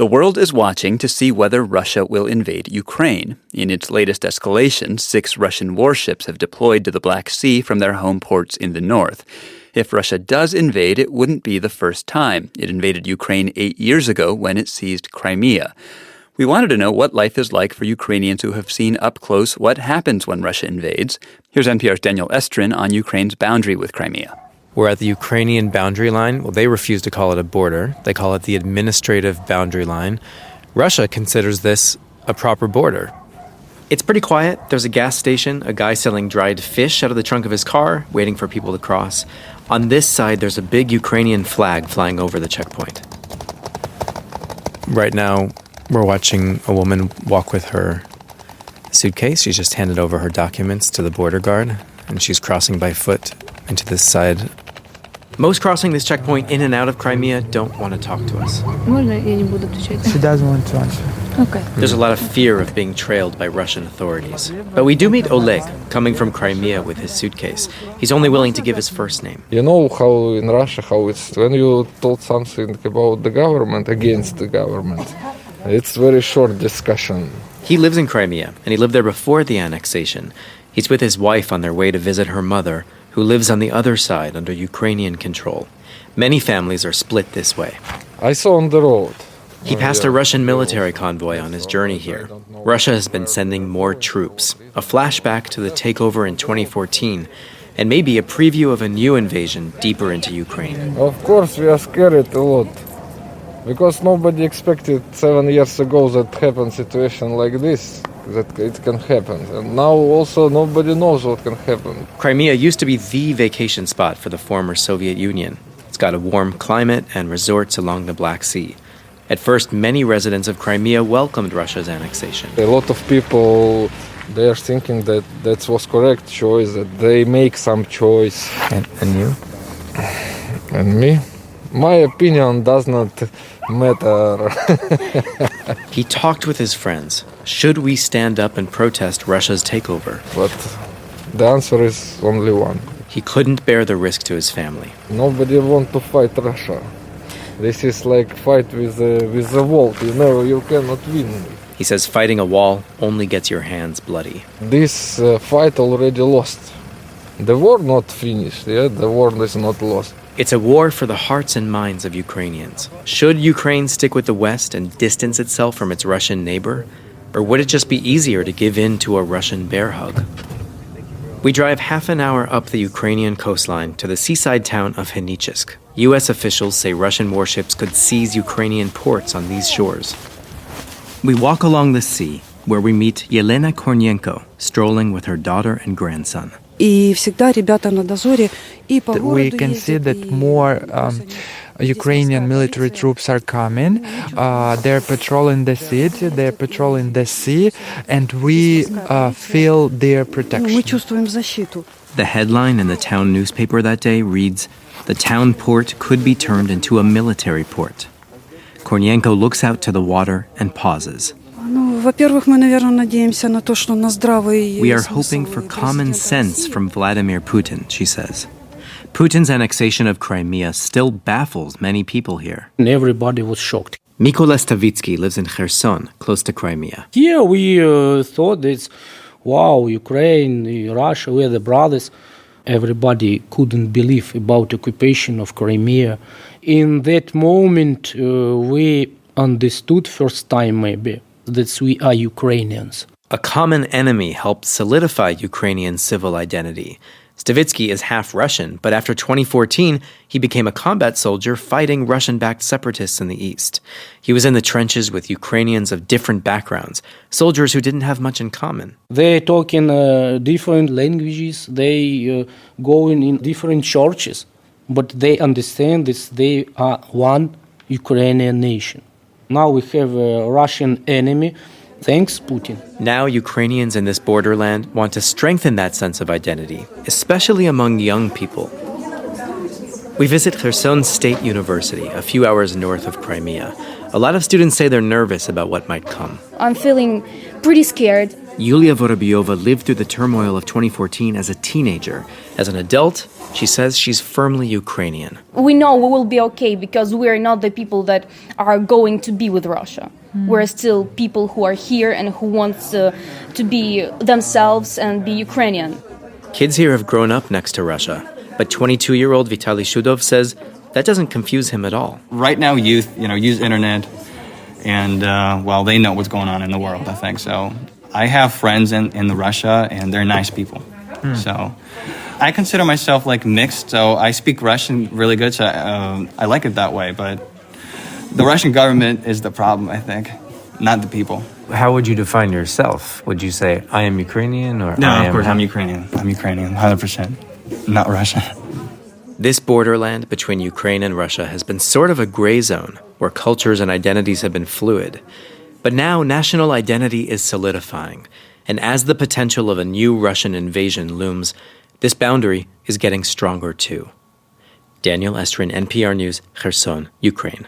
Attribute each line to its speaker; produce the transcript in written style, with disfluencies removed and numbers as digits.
Speaker 1: The world is watching to see whether Russia will invade Ukraine. In its latest escalation, 6 Russian warships have deployed to the Black Sea from their home ports in the north. If Russia does invade, it wouldn't be the first time. It invaded Ukraine 8 years ago when it seized Crimea. We wanted to know what life is like for Ukrainians who have seen up close what happens when Russia invades. Here's NPR's Daniel Estrin on Ukraine's boundary with Crimea.
Speaker 2: We're at the Ukrainian boundary line. Well, they refuse to call it a border. They call it the administrative boundary line. Russia considers this a proper border. It's pretty quiet. There's a gas station, a guy selling dried fish out of the trunk of his car, waiting for people to cross. On this side, there's a big Ukrainian flag flying over the checkpoint. Right now, we're watching a woman walk with her suitcase. She's just handed over her documents to the border guard, and she's crossing by foot into this side. Most crossing this checkpoint in and out of Crimea don't want to talk to us.
Speaker 3: She doesn't want to answer.
Speaker 4: Okay.
Speaker 2: There's a lot of fear of being trailed by Russian authorities. But we do meet Oleg, coming from Crimea with his suitcase. He's only willing to give his first name.
Speaker 5: You know how in Russia, how it's when you told something about the government, against the government, it's very short discussion.
Speaker 2: He lives in Crimea, and he lived there before the annexation. He's with his wife on their way to visit her mother, who lives on the other side under Ukrainian control. Many families are split this way.
Speaker 5: I saw on the road.
Speaker 2: He passed a Russian military convoy on his journey here. Russia has been sending more troops, a flashback to the takeover in 2014, and maybe a preview of a new invasion deeper into Ukraine.
Speaker 5: Of course, we are scared a lot, because nobody expected 7 years ago that happened situation like this, that it can happen. And now also nobody knows what can happen.
Speaker 2: Crimea used to be the vacation spot for the former Soviet Union. It's got a warm climate and resorts along the Black Sea. At first, many residents of Crimea welcomed Russia's annexation.
Speaker 5: A lot of people, they are thinking that that was correct choice, that they make some choice.
Speaker 2: And you?
Speaker 5: And me? My opinion does not matter.
Speaker 2: He talked with his friends. Should we stand up and protest Russia's takeover?
Speaker 5: But the answer is only one.
Speaker 2: He couldn't bear the risk to his family.
Speaker 5: Nobody wants to fight Russia. This is like fight with the wall. You cannot win.
Speaker 2: He says fighting a wall only gets your hands bloody.
Speaker 5: This fight already lost. The war not finished. The war is not lost.
Speaker 2: It's a war for the hearts and minds of Ukrainians. Should Ukraine stick with the West and distance itself from its Russian neighbor? Or would it just be easier to give in to a Russian bear hug? We drive half an hour up the Ukrainian coastline to the seaside town of Henichsk. U.S. officials say Russian warships could seize Ukrainian ports on these shores. We walk along the sea, where we meet Yelena Kornienko, strolling with her daughter and grandson.
Speaker 3: We can see that more Ukrainian military troops are coming. They're patrolling the city, they're patrolling the sea, and we feel their protection.
Speaker 2: The headline in the town newspaper that day reads, "The town port could be turned into a military port." Kornienko looks out to the water and pauses. We are hoping for common sense from Vladimir Putin, she says. Putin's annexation of Crimea still baffles many people here.
Speaker 6: And everybody was shocked.
Speaker 2: Mykola Stavitsky lives in Kherson, close to Crimea.
Speaker 6: Here we thought it's, wow, Ukraine, Russia, we're the brothers. Everybody couldn't believe about occupation of Crimea. In that moment, we understood first time maybe that we are Ukrainians.
Speaker 2: A common enemy helped solidify Ukrainian civil identity. Stavitsky is half Russian, but after 2014, he became a combat soldier fighting Russian-backed separatists in the east. He was in the trenches with Ukrainians of different backgrounds, soldiers who didn't have much in common.
Speaker 6: They talk in different languages, they go in different churches, but they understand that they are one Ukrainian nation. Now we have a Russian enemy. Thanks, Putin.
Speaker 2: Now Ukrainians in this borderland want to strengthen that sense of identity, especially among young people. We visit Kherson State University, a few hours north of Crimea. A lot of students say they're nervous about what might come.
Speaker 4: I'm feeling pretty scared.
Speaker 2: Yulia Vorobyova lived through the turmoil of 2014 as a teenager. As an adult, she says she's firmly Ukrainian.
Speaker 4: We know we will be okay because we are not the people that are going to be with Russia. We're still people who are here and who want to be themselves and be Ukrainian.
Speaker 2: Kids here have grown up next to Russia, but 22-year-old Vitaly Shudov says that doesn't confuse him at all.
Speaker 7: Right now, youth, use internet, and they know what's going on in the world, I think. So I have friends in Russia, and they're nice people. So I consider myself like mixed. So I speak Russian really good, so I like it that way. But the Russian government is the problem, I think, not the people.
Speaker 2: How would you define yourself? Would you say, I am Ukrainian, or
Speaker 7: No, of course, I'm Ukrainian. I'm Ukrainian, 100%. Not Russian.
Speaker 2: This borderland between Ukraine and Russia has been sort of a gray zone, where cultures and identities have been fluid. But now national identity is solidifying, and as the potential of a new Russian invasion looms, this boundary is getting stronger too. Daniel Estrin, NPR News, Kherson, Ukraine.